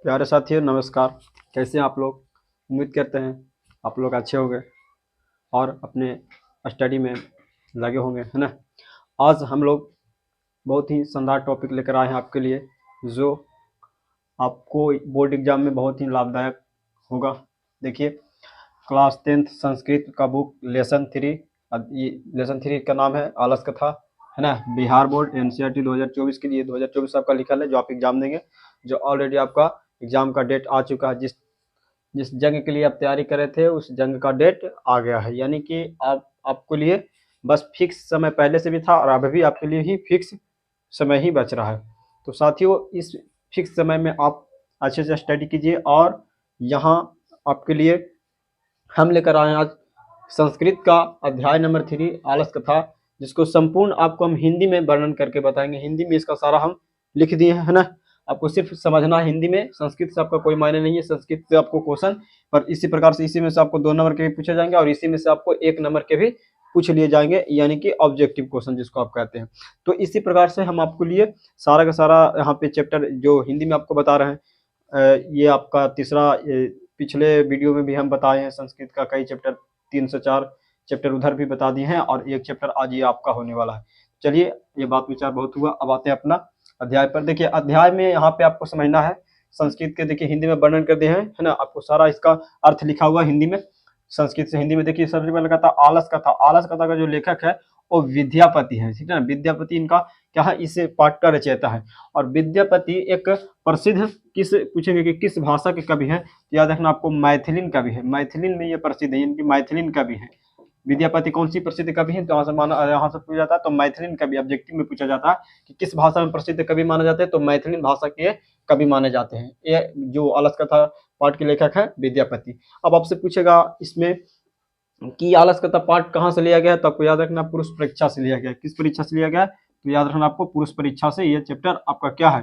प्यारे साथियों नमस्कार। कैसे हैं आप लोग? उम्मीद करते हैं आप लोग अच्छे होंगे और अपने स्टडी में लगे होंगे, है ना। आज हम लोग बहुत ही शानदार टॉपिक लेकर आए हैं आपके लिए, जो आपको बोर्ड एग्जाम में बहुत ही लाभदायक होगा। देखिए, क्लास 10th संस्कृत का बुक लेसन 3, ये लेसन 3 का नाम है आलस कथा, है ना। बिहार बोर्ड एनसीईआरटी 2024 के लिए 2024 आपका लिखा है, जो आप एग्जाम देंगे, जो ऑलरेडी आपका एग्जाम का डेट आ चुका है। जिस जिस जंग के लिए आप तैयारी कर रहे थे उस जंग का डेट आ गया है, यानी कि आपके लिए बस फिक्स समय पहले से भी था और अभी भी आपके लिए ही फिक्स समय ही बच रहा है। तो साथियों, इस फिक्स समय में आप अच्छे से स्टडी कीजिए और यहाँ आपके लिए हम लेकर आए हैं आज संस्कृत का अध्याय नंबर 3 आलस कथा, जिसको संपूर्ण आपको हम हिंदी में वर्णन करके बताएंगे। हिंदी में इसका सारा हम लिख दिए हैं, है ना। आपको सिर्फ समझना है हिंदी में, संस्कृत से आपका कोई मायने नहीं है। संस्कृत से आपको क्वेश्चन पर इसी प्रकार से इसी में से आपको 2 नंबर के भी पूछे जाएंगे और इसी में से आपको 1 नंबर के भी पूछ लिए जाएंगे, यानी कि ऑब्जेक्टिव क्वेश्चन जिसको आप कहते हैं। तो इसी प्रकार से हम आपको लिए सारा का सारा यहाँ पे चैप्टर जो हिंदी में आपको बता रहे हैं। ये आपका तीसरा, पिछले वीडियो में भी हम बताए हैं संस्कृत का कई चैप्टर, 3 से 4 चैप्टर उधर भी बता दिए हैं और एक चैप्टर आज ये आपका होने वाला है। चलिए, ये बात विचार बहुत हुआ, अब आते हैं अपना अध्याय पर। देखिए, अध्याय में यहाँ पे आपको समझना है संस्कृत के, देखिए हिंदी में वर्णन कर दिए हैं, है ना। आपको सारा इसका अर्थ लिखा हुआ हिंदी में, संस्कृत से हिंदी में। देखिए, सबसे पहले कहता आलस कथा। आलस कथा का जो लेखक है वो विद्यापति है, ठीक है ना। विद्यापति इनका क्या है, इस पाठ का रचयिता है। और विद्यापति एक प्रसिद्ध, किस पूछेंगे कि किस भाषा के कवि हैं, याद रखना आपको मैथिलीन कवि है। मैथिलीन में ये प्रसिद्ध है, इनकी मैथिलीन कवि है। विद्यापति कौन सी प्रसिद्ध कवि है, तो यहाँ से पूछा जाता है तो मैथिलीन कवि ऑब्जेक्टिव में पूछा जाता है कि किस भाषा में प्रसिद्ध कवि माने जाते हैं, तो मैथिलीन भाषा के कवि माने जाते हैं। ये जो आलस कथा पाठ के लेखक है विद्यापति। अब आपसे पूछेगा इसमें कि आलस कथा पाठ कहाँ से लिया गया है, तो आपको याद रखना पुरुष परीक्षा से लिया गया। किस परीक्षा से लिया गया है, तो याद रखना आपको पुरुष परीक्षा से ये चैप्टर आपका क्या है,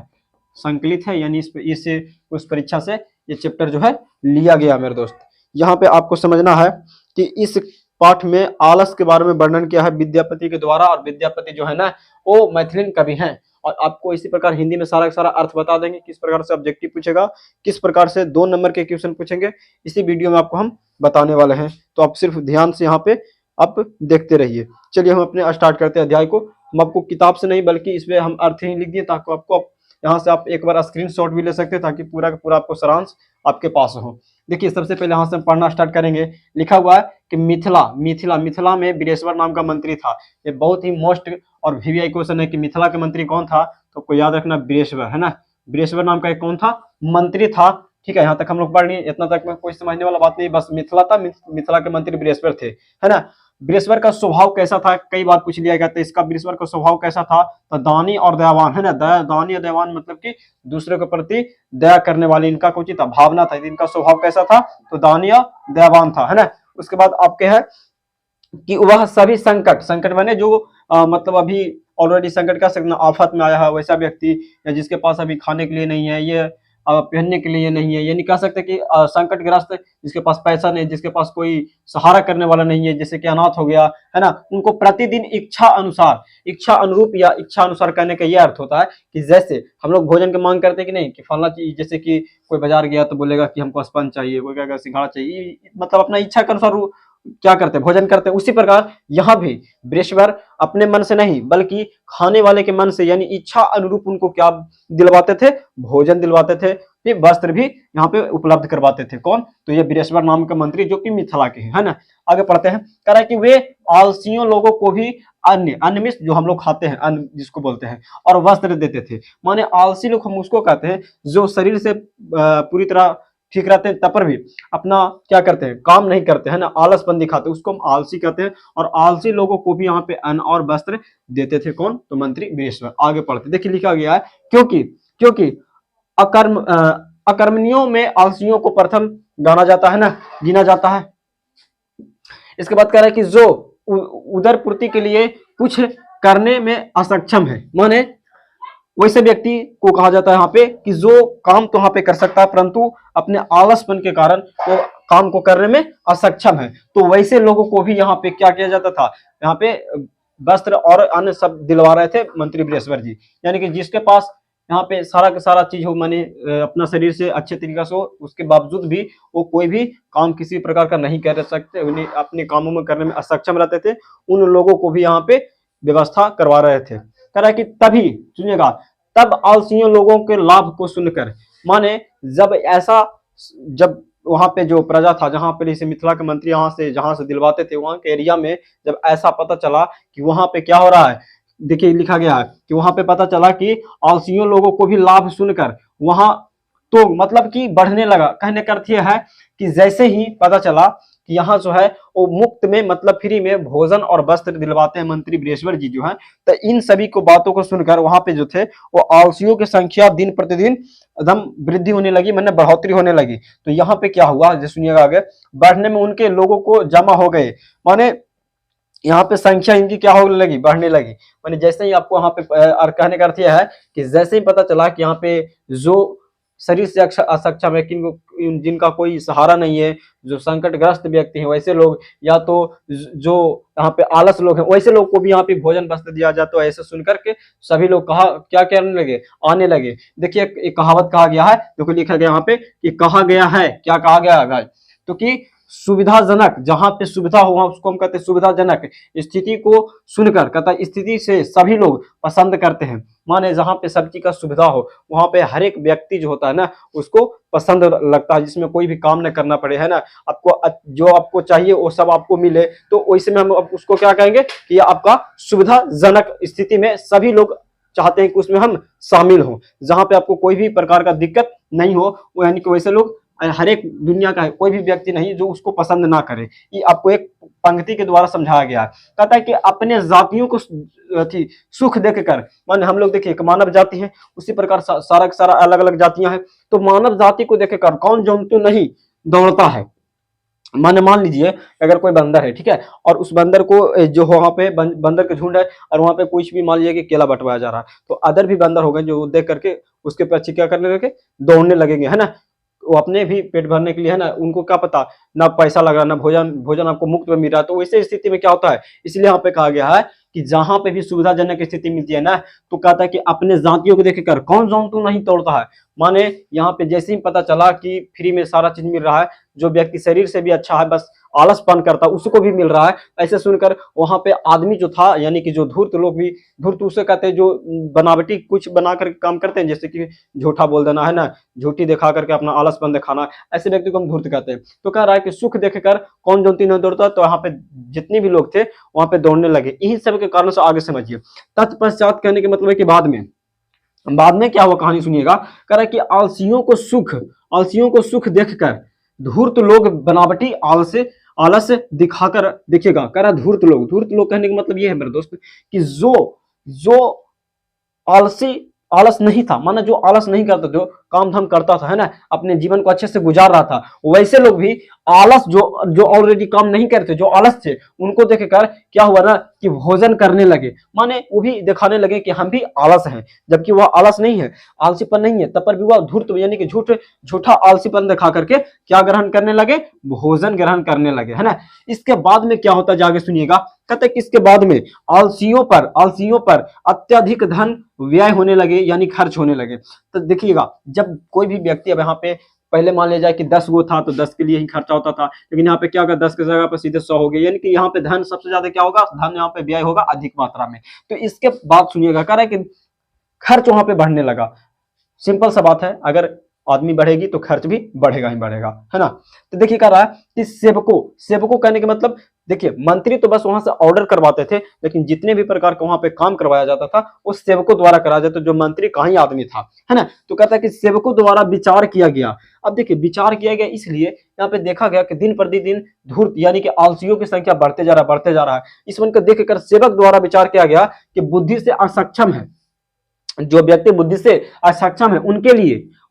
संकलित है, यानी इस पुरुष परीक्षा से ये चैप्टर जो है लिया गया। मेरे दोस्त, यहाँ पे आपको समझना है कि इस पाठ में आलस के बारे में वर्णन किया है विद्यापति के द्वारा, और विद्यापति जो है ना वो मैथिलीन कवि हैं। और आपको इसी प्रकार हिंदी में सारा का सारा अर्थ बता देंगे, किस प्रकार से ऑब्जेक्टिव पूछेगा, किस प्रकार से 2 नंबर के क्वेश्चन पूछेंगे, इसी वीडियो में आपको हम बताने वाले हैं। तो आप सिर्फ ध्यान से यहाँ पे आप देखते रहिए। चलिए हम अपने स्टार्ट करते हैं अध्याय को। हम आपको किताब से नहीं बल्कि इसमें हम अर्थ ही लिख दिए, ताकि आपको यहाँ से आप एक बार स्क्रीनशॉट भी ले सकते हैं, ताकि पूरा का पूरा आपको सारांश आपके पास हो। देखिए, सबसे पहले यहाँ से हम पढ़ना स्टार्ट करेंगे। लिखा हुआ है कि मिथिला में वीरेश्वर नाम का मंत्री था। ये बहुत ही मोस्ट और वीवीआई क्वेश्चन है कि मिथिला के मंत्री कौन था, तो आपको याद रखना वीरेश्वर, है ना। वीरेश्वर नाम का एक कौन था, मंत्री था, ठीक है। यहाँ तक हम लोग पढ़ लिए, इतना तक में कोई समझने वाला बात नहीं, बस मिथिला था, मिथिला के मंत्री वीरेश्वर थे, है ना। वीरेश्वर का स्वभाव कैसा था, कई बार पूछ लिया गया था इसका। वीरेश्वर का स्वभाव कैसा था, तो दानी और दयावान, है ना। दानी और दयावान मतलब कि दूसरे के प्रति दया करने वाली इनका कुछ था, भावना था। इनका स्वभाव कैसा था, तो दानी और दयावान था, है ना। उसके बाद आपके है कि वह सभी संकट माने जो मतलब अभी ऑलरेडी संकट का सकना, आफत में आया है वैसा व्यक्ति, या जिसके पास अभी खाने के लिए नहीं है, ये पहनने के लिए नहीं है, ये नहीं कह सकते कि संकटग्रस्त, जिसके पास पैसा नहीं, जिसके पास कोई सहारा करने वाला नहीं है, जैसे कि अनाथ हो गया, है ना। उनको प्रतिदिन इच्छा अनुरूप या इच्छा अनुसार कहने का यह अर्थ होता है कि जैसे हम लोग भोजन की मांग करते हैं कि नहीं, कि फलना चीज, जैसे कि कोई बाजार गया तो बोलेगा कि हमको स्पंज चाहिए, कोई कहेगा सिंघाड़ा चाहिए, मतलब अपना इच्छा के अनुसार क्या करते हैं, भोजन करते हैं। उसी प्रकार यहाँ भी वृषवर अपने मन से नहीं बल्कि खाने वाले के मन से, यानी इच्छा अनुरूप उनको क्या दिलवाते थे, भोजन दिलवाते थे, फिर वस्त्र भी यहाँ पे उपलब्ध करवाते थे। कौन, तो ये वृषवर नाम के मंत्री जो कि मिथिला के हैं, है ना। आगे पढ़ते हैं, कह रहा है कि वे आलसियों लोगों को भी अन्न मीन्स जो हम लोग खाते हैं, अन्न जिसको बोलते हैं, और वस्त्र देते थे। माने आलसी लोग हम उसको कहते हैं जो शरीर से पूरी तरह ठीक रहते हैं, तब पर भी अपना क्या करते हैं, काम नहीं करते, है ना, आलसपन दिखाते हैं, उसको हम आलसी कहते हैं। और आलसी लोगों को भी यहाँ पे अन्न और वस्त्र देते थे। कौन, तो मंत्री वीरेश्वर। आगे पढ़ते, देखिए लिखा गया है, क्योंकि अकर्मणियों में आलसियों को प्रथम गाना जाता है ना, गिना जाता है। इसके बाद कह रहा है कि जो उदर पूर्ति के लिए कुछ करने में असक्षम है, माने वैसे व्यक्ति को कहा जाता है यहाँ पे कि जो काम तो यहाँ पे कर सकता है, परंतु अपने आलसपन के कारण वो काम को करने में असक्षम है। तो वैसे लोगों को भी यहाँ पे क्या किया जाता था, यहाँ पे वस्त्र और अन्य सब दिलवा रहे थे मंत्री वीरेश्वर जी। यानी कि जिसके पास यहाँ पे सारा का सारा चीज हो, माने अपना शरीर से अच्छे तरीके से हो, उसके बावजूद भी वो कोई भी काम किसी प्रकार का नहीं कर सकते, उन्हें अपने कामों में करने में असक्षम रहते थे, उन लोगों को भी यहाँ पे व्यवस्था करवा रहे थे। कह रहा है कि तभी सुनिएगा, तब आलसियों लोगों के लाभ को सुनकर, माने जब वहां पे जो प्रजा था, जहां पे जैसे मिथिला के मंत्री यहाँ से जहां से दिलवाते थे, वहां के एरिया में जब ऐसा पता चला कि वहां पे क्या हो रहा है, देखिए लिखा गया है कि वहां पे पता चला कि आलसियों लोगों को भी लाभ सुनकर वहां तो मतलब कि बढ़ने लगा। कहने का अर्थ यह है कि जैसे ही पता चला कि यहाँ जो है वो मुफ्त में मतलब फ्री में भोजन और वस्त्र दिलवाते हैं मंत्री बृहस्पति जी जो है, तो इन सभी को बातों को सुनकर वहां पे जो थे वो आलसियों की संख्या दिन प्रतिदिन एकदम वृद्धि होने लगी, मतलब बढ़ोतरी होने लगी। तो यहाँ पे क्या हुआ, जो सुनिएगा आगे, बढ़ने में उनके लोगों को जमा हो गए, माने यहाँ पे संख्या इनकी क्या होने लगी, बढ़ने लगी। माने जैसे ही आपको वहां पे कहने का अर्थ यह है कि जैसे ही पता चला कि यहाँ पे जो शरीर से असक्षम है, जिनका कोई सहारा नहीं है, जो संकटग्रस्त व्यक्ति हैं, वैसे लोग, या तो जो यहाँ पे आलस लोग हैं, वैसे लोग को भी यहाँ पे भोजन वस्त्र दिया जाता है। ऐसे सुनकर के सभी लोग कहा क्या करने लगे, आने लगे। देखिए एक कहावत कहा गया है, देखो लिखा गया यहाँ पे कि कहा गया है, क्या कहा गया है, तो कि सुविधाजनक, जहां पे सुविधा हो वहां उसको हम कहते हैं सुविधाजनक स्थिति को सुनकर, कहता है स्थिति से सभी लोग पसंद करते हैं। माने जहां पे सब चीज का सुविधा हो वहां पे हर एक व्यक्ति जो होता है ना उसको पसंद लगता है, जिसमें कोई भी काम न करना पड़े, है ना, आपको जो आपको चाहिए वो सब आपको मिले, तो वैसे में हम उसको क्या कहेंगे कि आपका सुविधाजनक स्थिति में सभी लोग चाहते हैं कि उसमें हम शामिल हों, जहां पे आपको कोई भी प्रकार का दिक्कत नहीं हो, वो यानी कि वैसे लोग हर एक दुनिया का है, कोई भी व्यक्ति नहीं जो उसको पसंद ना करे। ये आपको एक पंक्ति के द्वारा समझाया गया है। कहता है कि अपने जातियों को सुख देखकर, मान हम लोग देखिए मानव जाति है, उसी प्रकार सारा सारा अलग अलग जातियां हैं, तो मानव जाति को देखकर कौन जंतु नहीं दौड़ता है। मान लीजिए अगर कोई बंदर है, ठीक है, और उस बंदर को जो वहां पे बंदर के झुंड है और वहां पे कुछ भी मान लीजिए कि केला बंटवाया जा रहा है, तो अदर भी बंदर हो गए जो देख करके उसके पीछे क्या करने लगे, दौड़ने लगेंगे, है ना, वो अपने भी पेट भरने के लिए, है ना, उनको क्या पता ना पैसा लग रहा ना भोजन आपको मुफ्त में मिल रहा है। तो वैसे स्थिति में क्या होता है, इसलिए यहाँ पे कहा गया है कि जहां पे भी सुविधाजनक स्थिति मिलती है ना, तो कहता है कि अपने जातियों को देखकर कौन जंतु नहीं तोड़ता है। माने यहाँ पे जैसे ही पता चला कि फ्री में सारा चीज मिल रहा है, जो व्यक्ति शरीर से भी अच्छा है बस आलसपन करता उसको भी मिल रहा है, ऐसे सुनकर वहां पे आदमी जो था, यानी कि जो धूर्त लोग भी, धूर्त उसे कहते हैं जो बनावटी कुछ बना कर काम करते हैं, जैसे कि झूठा बोल देना, है ना, झूठी दिखा करके अपना आलसपन दिखाना, ऐसे व्यक्ति को हम धूर्त कहते हैं। तो कह रहा है कि सुख देखकर कौन जंतु नहीं दौड़ता, तो यहाँ पे जितने भी लोग थे वहां पे दौड़ने लगे। इन्हीं सब के कारण से आगे समझिए, तत्पश्चात कहने के मतलब है कि बाद में क्या हुआ, कहानी सुनिएगा। कह रहा है कि आलसियों को सुख देखकर धूर्त लोग बनावटी आलस दिखाकर, देखिएगा, कह रहा धूर्त लोग कहने का मतलब ये है मेरे दोस्त कि जो आलसी आलस नहीं था, माना जो आलस नहीं करता, जो काम धाम करता था, है ना, अपने जीवन को अच्छे से गुजार रहा था, वैसे लोग भी आलस जो ऑलरेडी काम नहीं करते, जो आलस थे, उनको देखकर क्या हुआ ना कि भोजन करने लगे। माने वो भी दिखाने लगे कि हम भी आलस हैं, जबकि वह आलस नहीं है, आलसीपन नहीं है, तब पर भी वह धूर्त यानी कि झूठा आलसीपन दिखा करके क्या ग्रहण करने लगे, भोजन ग्रहण करने लगे, है ना। इसके बाद में क्या होता है जाके सुनिएगा। कहते हैं कि इसके बाद में आलसियों पर अत्यधिक धन व्यय होने लगे, यानी खर्च होने लगे। तो देखिएगा, जब कोई भी व्यक्ति, अब यहाँ पे पहले मान लिया जाए कि 10 गो था तो 10 के लिए ही खर्चा होता था, लेकिन यहाँ पे क्या होगा, 10 की जगह पर सीधे 100 हो गया, यानी कि यहाँ पे धन सबसे ज्यादा क्या होगा, धन यहाँ पे व्यय होगा अधिक मात्रा में। तो इसके बाद सुनिएगा, कह रहा है कि खर्च वहां पे बढ़ने लगा। सिंपल सा बात है, अगर आदमी बढ़ेगी तो खर्च भी बढ़ेगा ही बढ़ेगा, है ना। तो देखिए कह रहा है कि सेवकों कहने का मतलब, देखिए मंत्री तो बस वहां से ऑर्डर करवाते थे, लेकिन जितने भी प्रकार का वहां पे काम करवाया जाता था वो सेवकों द्वारा कराया जाता, जो मंत्री का ही आदमी था, है ना। तो कहता है कि सेवकों द्वारा विचार किया गया। अब देखिए विचार किया गया इसलिए यहाँ पे देखा गया कि दिन प्रतिदिन धूर्त यानी कि आलसियों की संख्या बढ़ते जा रहा है। इस मन को देखकर सेवक द्वारा विचार किया गया कि बुद्धि से असक्षम है, जो व्यक्ति बुद्धि से असक्षम है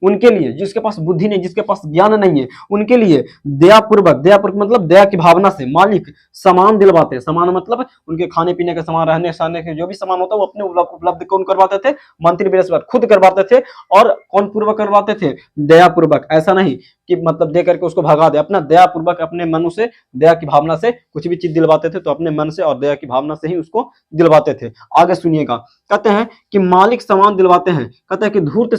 उनके लिए, जिसके पास बुद्धि नहीं, जिसके पास ज्ञान नहीं है, उनके लिए दयापूर्वक मतलब दया की भावना से मालिक सामान दिलवाते हैं। सामान मतलब उनके खाने पीने का सामान, रहने सहने के जो भी सामान होता है वो अपने उपलब्ध कौन करवाते थे? मंत्री बृहस्पति खुद करवाते थे। और कौन पूर्वक करवाते थे? दयापूर्वक। ऐसा नहीं कि मतलब दे करके उसको भगा दे, अपना दयापूर्वक अपने मन से, दया की भावना से कुछ भी चीज दिलवाते थे तो अपने मन से और दया की भावना से ही उसको दिलवाते थे। आगे सुनिएगा, कहते हैं कि मालिक सामान दिलवाते हैं। कहते हैं कि धूर्त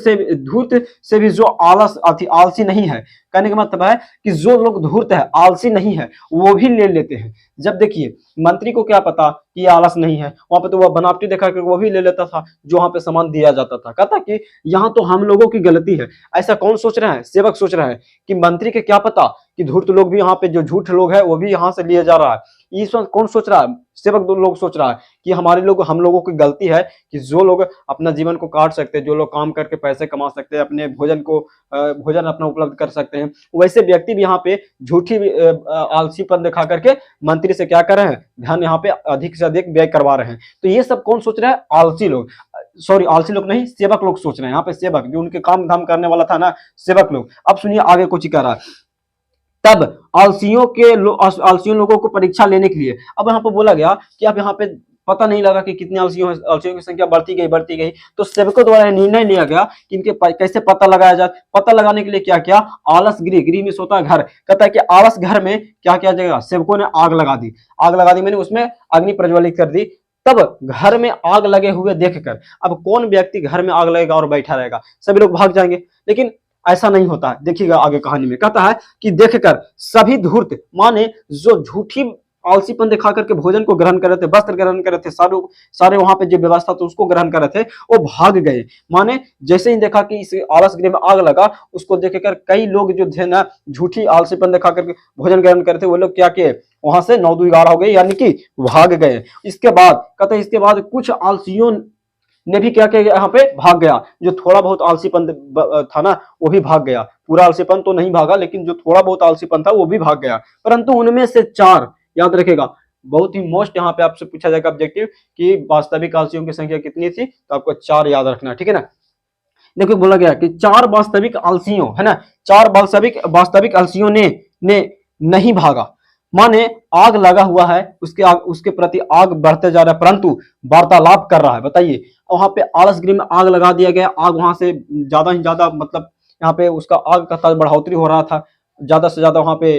से भी जो आलसी नहीं है, कहने का मतलब है कि जो लोग धूर्त है, आलसी नहीं है, वो भी ले लेते हैं। जब देखिए मंत्री को क्या पता कि आलस नहीं है, वहां पे तो वह बनावटी देखा कर वो भी ले लेता था जो वहां पे सामान दिया जाता था। कहता कि यहाँ तो हम लोगों की गलती है। ऐसा कौन सोच रहा है? सेवक सोच रहा है कि मंत्री के क्या पता कि धूर्त लोग भी यहाँ पे, जो झूठ लोग है वो भी यहाँ से लिए जा रहा है। इस वक्त कौन सोच रहा है? सेवक लोग सोच रहा है कि हम लोगों की गलती है कि जो लोग अपना जीवन को काट सकते हैं, जो लोग काम करके पैसे कमा सकते हैं, अपने भोजन अपना उपलब्ध कर सकते हैं, वैसे व्यक्ति भी यहाँ पे झूठी आलसीपन दिखा करके मंत्री से क्या कर रहे हैं? धन यहाँ पे अधिक से अधिक व्यय करवा रहे हैं। तो ये सब कौन सोच रहा है? आलसी लोग, सॉरी आलसी लोग नहीं, सेवक लोग सोच रहे हैं। यहाँ पे सेवक जो उनके काम धाम करने वाला था ना, सेवक लोग। अब सुनिए आगे कुछ ही कह रहा है। तब आलसियों लोगों को परीक्षा लेने के लिए, अब यहाँ पे बोला गया कि अब यहाँ पे पता नहीं लगा कि कितने आलसियों की संख्या बढ़ती गई। तो सेवकों द्वारा निर्णय लिया गया कि इनके कैसे पता लगाया जाए। पता लगाने के लिए क्या किया? आलस गृह में सोता घर। कहता है कि आलस घर में क्या किया जाएगा? सेवकों ने आग लगा दी मैंने उसमें अग्नि प्रज्वलित कर दी। तब घर में आग लगे हुए देखकर, अब कौन व्यक्ति घर में आग लगेगा और बैठा रहेगा? सभी लोग भाग जाएंगे। लेकिन ऐसा नहीं होता है। देखिएगा आगे कहानी में कहता है कि देखकर सभी धूर्त, माने जो झूठी आलसीपन दिखा करके भोजन को ग्रहण कर रहे थे, वस्त्र ग्रहण कर रहे थे, सारे वहां पे जो व्यवस्था था उसको ग्रहण कर रहे थे, वो भाग गए। माने जैसे ही देखा कि इस आलस गृह में आग लगा, उसको देखकर कई लोग जो थे ना, झूठी आलसीपन दिखा करके भोजन ग्रहण कर रहे थे, वो लोग क्या किए? वहां से 9-2-11 हो गए, यानी कि भाग गए। इसके बाद कहते हैं इसके बाद कुछ आलसियों ने भी क्या किया? यहाँ पे भाग गया। जो थोड़ा बहुत आलसीपन था ना, वो भी भाग गया। पूरा आलसीपन तो नहीं भागा, लेकिन जो थोड़ा बहुत आलसीपन था वो भी भाग गया। परंतु उनमें से 4, याद रखेगा, बहुत ही मोस्ट यहाँ पे आपसे पूछा जाएगा ऑब्जेक्टिव कि वास्तविक आलसियों की संख्या कितनी थी, तो आपको 4 याद रखना है, ठीक है ना। देखो बोला गया कि 4 वास्तविक आलसियों, है ना, 4 वास्तविक आलसियों ने नहीं भागा। माने आग लगा हुआ है, उसके प्रति आग बढ़ते जा रहा है, परंतु वार्तालाप कर रहा है। बताइए, वहां पे आलस गृह में आग लगा दिया गया। आग वहां से ज्यादा ही ज्यादा, मतलब यहाँ पे उसका आग का बढ़ोतरी हो रहा था, ज्यादा से ज्यादा वहां पे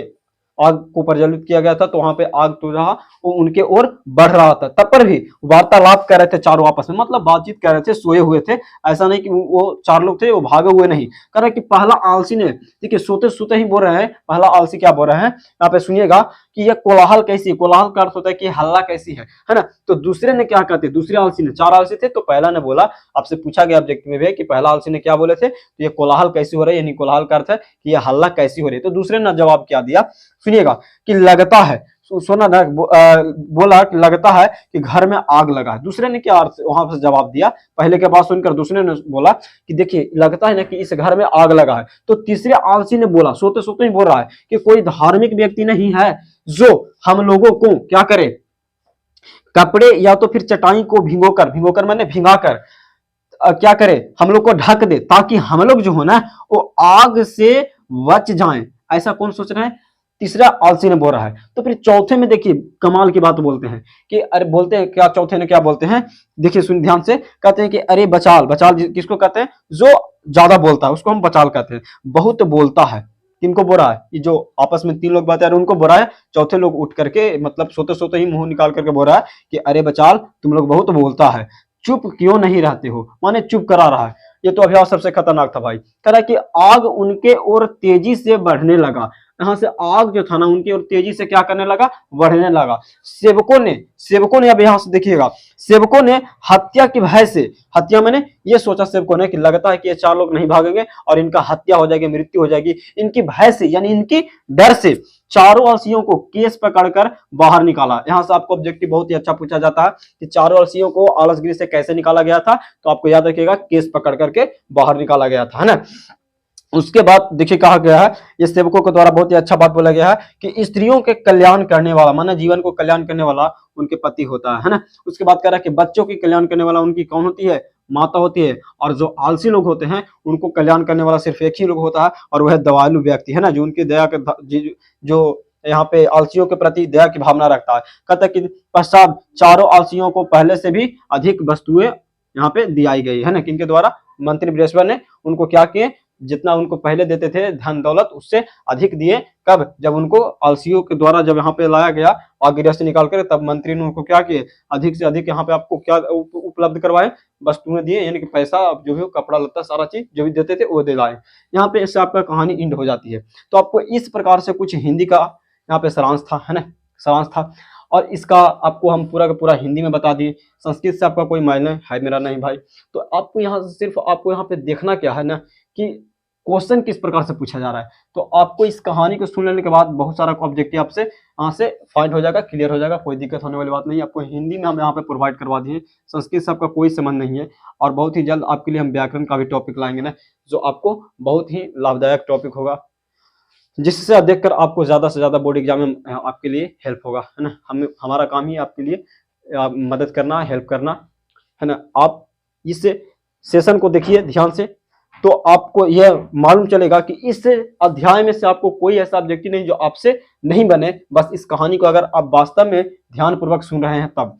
आग को प्रज्वलित किया गया था। तो वहां पे आग तो रहा वो उनके ओर बढ़ रहा था, तब पर भी वार्तालाप कर रहे थे चारों आपस में, मतलब बातचीत कर रहे थे, सोए हुए थे। ऐसा नहीं कि वो 4 लोग थे वो भागे हुए नहीं। कह रहे कि पहला आलसी ने, देखिए सोते सोते ही बोल रहे हैं, पहला आलसी क्या बोल रहे हैं यहाँ पे सुनिएगा कि यह कोलाहल कैसी है। कोलाहल का अर्थ होता है कि हल्ला कैसी है ना। तो दूसरे ने क्या कहते, दूसरे आलसी ने, 4 आलसी थे तो पहला ने बोला, आपसे पूछा गया ऑब्जेक्टिव में भी कि पहला आलसी ने क्या बोले थे, तो ये कोलाहल कैसी हो रही है, यानी कोलाहल का अर्थ है कि यह हल्ला कैसी हो रही है। तो दूसरे ने जवाब क्या दिया सुनिएगा कि लगता है, सोना बोला कि लगता है कि घर में आग लगा है। दूसरे ने क्या अर्थ वहां से जवाब दिया, पहले के बात सुनकर दूसरे ने बोला कि देखिए लगता है ना कि इस घर में आग लगा है। तो तीसरे आलसी ने बोला, सोते सोते ही बोल रहा है कि कोई धार्मिक व्यक्ति नहीं है जो हम लोगों को क्या करे, कपड़े या तो फिर चटाई को भिगोकर मैंने भिंगाकर क्या करे, हम लोग को ढक दे, ताकि हम लोग जो हो ना वो आग से बच जाएं। ऐसा कौन सोच रहा है? तीसरा आलसी ने बोल रहा है। तो फिर चौथे में देखिए कमाल की बात बोलते हैं कि अरे, बोलते हैं क्या, चौथे ने क्या बोलते हैं, देखिए सुन ध्यान से, कहते हैं कि अरे बचाल किसको कहते हैं? जो ज्यादा बोलता है उसको हम बचाल कहते हैं। बहुत बोलता है, किनको बोल रहा है? ये जो आपस में 3 लोग बातें आ रहे उनको बोल रहा है। चौथे लोग उठ करके, मतलब सोते सोते ही मुंह निकाल करके बोल रहा है कि अरे बचाल, तुम लोग बहुत बोलता है, चुप क्यों नहीं रहते हो, माने चुप करा रहा है। ये तो अभ्यास सबसे खतरनाक था भाई। कह रहा है कि आग उनके ओर तेजी से बढ़ने लगा। यहाँ से आग जो था ना उनकी ओर तेजी से क्या करने लगा, बढ़ने लगा। सेवकों ने अब यहाँ से देखिएगा, सेवकों ने हत्या की भय से, हत्या मैंने ये सोचा सेवकों ने कि लगता है कि ये 4 लोग नहीं भागेंगे और इनका हत्या हो जाएगी, मृत्यु हो जाएगी, इनकी भय से यानी इनकी डर से चारों आलसियों को केस पकड़कर बाहर निकाला। यहाँ से आपको ऑब्जेक्टिव बहुत ही अच्छा पूछा जाता है कि चारों आलसियों को आलसगिरी से कैसे निकाला गया था, तो आपको याद रखिएगा केस पकड़ करके बाहर निकाला गया था, है ना। उसके बाद देखिए कहा गया है, ये सेवकों के द्वारा बहुत ही अच्छा बात बोला गया है कि स्त्रियों के कल्याण करने वाला, माना जीवन को कल्याण करने वाला उनके पति होता है ना। उसके बाद कह रहा है कि बच्चों की कल्याण करने वाला उनकी कौन होती है, माता होती है, और जो आलसी लोग होते हैं उनको कल्याण करने वाला सिर्फ एक ही लोग होता है, और वह दयालु व्यक्ति है ना, जो उनकी दया के जो यहाँ पे आलसियों के प्रति दया की भावना रखता है। कहता है कि पश्चात चारों आलसियों को पहले से भी अधिक वस्तुएं यहाँ पे दिलाई गई है ना, किनके द्वारा? मंत्री बृहस्पति ने उनको क्या किए, जितना उनको पहले देते थे धन दौलत उससे अधिक दिए। कब? जब उनको आलसियों के द्वारा जब यहाँ पे लाया गया और गृह से निकाल कर, तब मंत्री ने उनको क्या किए, अधिक से अधिक यहाँ पे आपको क्या उपलब्ध करवाए, वस्तुएं दिए, यानी कि पैसा जो भी कपड़ा लत्ता सारा चीज जो भी देते थे वो दिलाए। यहाँ पे इससे आपका कहानी इंड हो जाती है। तो आपको इस प्रकार से कुछ हिंदी का यहाँ पे सारांश था, है ना, सारांश था, और इसका आपको हम पूरा का पूरा हिंदी में बता दिए। संस्कृत से आपका कोई मायने है मेरा नहीं भाई। तो आपको यहाँ सिर्फ आपको यहाँ पे देखना क्या है ना, कि क्वेश्चन किस प्रकार से पूछा जा रहा है। तो आपको इस कहानी को सुन लेने के बाद बहुत सारा ऑब्जेक्टिव आपसे यहाँ से फाइंड हो जाएगा, क्लियर हो जाएगा, कोई दिक्कत होने वाली बात नहीं। आपको हिंदी में हम यहाँ पे प्रोवाइड करवा दिए, संस्कृत से आपका कोई संबंध नहीं है। और बहुत ही जल्द आपके लिए हम व्याकरण का भी टॉपिक लाएंगे ना, जो आपको बहुत ही लाभदायक टॉपिक होगा, जिससे आप देखकर आपको ज्यादा से ज्यादा बोर्ड एग्जाम में आपके लिए हेल्प होगा, है ना। हमारा काम ही आपके लिए मदद करना, हेल्प करना, है ना। आप इस सेशन को देखिए ध्यान से, तो आपको यह मालूम चलेगा कि इस अध्याय में से आपको कोई ऐसा ऑब्जेक्टिव नहीं जो आपसे नहीं बने, बस इस कहानी को अगर आप वास्तव में ध्यानपूर्वक सुन रहे हैं तब।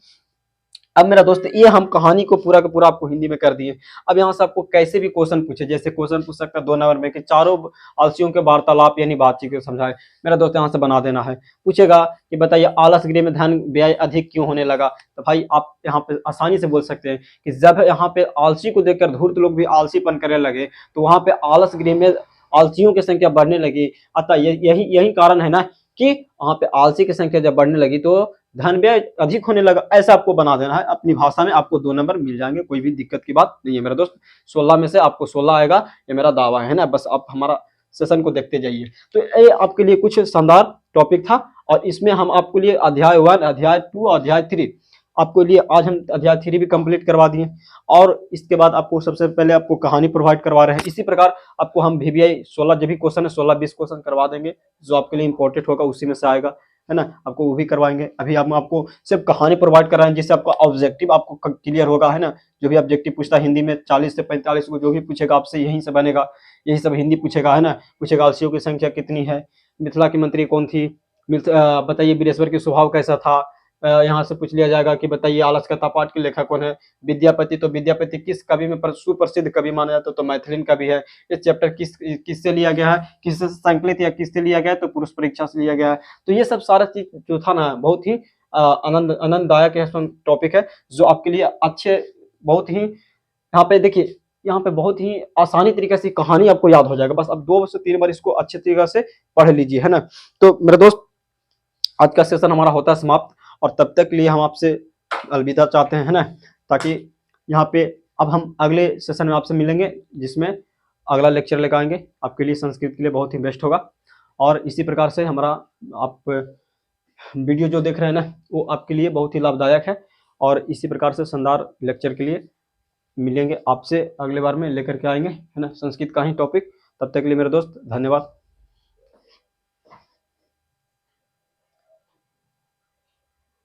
अब मेरा दोस्त, ये हम कहानी को पूरा का पूरा आपको हिंदी में कर दिए। अब यहाँ से आपको कैसे भी क्वेश्चन पूछे, जैसे क्वेश्चन पूछ सकता है 2 नंबर में कि चारों आलसियों के वार्तालाप यानी बातचीत को समझाए। मेरा दोस्त यहाँ से बना देना है। पूछेगा कि बताइए आलस गृह में धन व्यय अधिक क्यों होने लगा, तो भाई आप यहाँ पे आसानी से बोल सकते हैं कि जब यहाँ पे आलसी को देखकर धूर्त लोग भी आलसीपन करने लगे, तो वहां पे आलस गृह में आलसियों की संख्या बढ़ने लगी। अतः यही कारण है ना कि वहां पे आलसी की संख्या जब बढ़ने लगी तो धन व्यय अधिक होने लगा। ऐसा आपको बना देना है अपनी भाषा में, आपको 2 नंबर मिल जाएंगे, कोई भी दिक्कत की बात नहीं है मेरा दोस्त। 16 में से आपको 16 आएगा, ये मेरा दावा है ना। बस आप हमारा सेशन को देखते जाइए। तो ये आपके लिए कुछ शानदार टॉपिक था, और इसमें हम आपके लिए अध्याय 1, अध्याय 2, अध्याय 3 आपके लिए आज हम अध्याय 3 भी कंप्लीट करवा दिए, और इसके बाद आपको सबसे पहले आपको कहानी प्रोवाइड करवा रहे हैं। इसी प्रकार आपको हम VBI 16 जो भी क्वेश्चन है 16-20 क्वेश्चन करवा देंगे, जो आपके लिए इंपॉर्टेंट होगा उसी में से आएगा, है ना। आपको वो भी करवाएंगे। अभी हम आपको सिर्फ कहानी प्रोवाइड कर रहे हैं, जिससे आपका ऑब्जेक्टिव आपको क्लियर होगा, है ना। जो भी ऑब्जेक्टिव पूछता है हिंदी में 40 से 45 को जो भी पूछेगा आपसे यहीं से बनेगा, यही सब हिंदी पूछेगा, है ना। पूछेगा आलसियों की संख्या कितनी है, मिथिला की मंत्री कौन थी, बताइए वीरेश्वर की स्वभाव कैसा था। यहाँ से पूछ लिया जाएगा कि बताइए आलस का पाठ के लेखक कौन है। विद्यापति, तो विद्यापति किस कवि में सुप्रसिद्ध कवि माना जाता है, तो मैथिलीन कवि है। ये चैप्टर किससे लिया गया है, किससे संकलित या किससे लिया गया है, तो पुरुष परीक्षा से लिया गया है। तो ये सब सारा चीज जो था ना, बहुत ही आनंददायक टॉपिक है, जो आपके लिए अच्छे, बहुत ही यहाँ पे देखिए, यहाँ पे बहुत ही आसानी तरीके से कहानी आपको याद हो जाएगा। बस अब 2 से 3 बार इसको अच्छे तरीके से पढ़ लीजिए, है ना। तो मेरे दोस्त, आज का सेशन हमारा होता है समाप्त, और तब तक के लिए हम आपसे अलविदा चाहते हैं, है ना, ताकि यहाँ पे अब हम अगले सेशन में आपसे मिलेंगे, जिसमें अगला लेक्चर लेकर आएंगे आपके लिए। संस्कृत के लिए बहुत ही बेस्ट होगा, और इसी प्रकार से हमारा आप वीडियो जो देख रहे हैं ना, वो आपके लिए बहुत ही लाभदायक है, और इसी प्रकार से शानदार लेक्चर के लिए मिलेंगे आपसे अगले बार में लेकर के आएंगे, है ना, संस्कृत का ही टॉपिक। तब तक के लिए मेरे दोस्त धन्यवाद।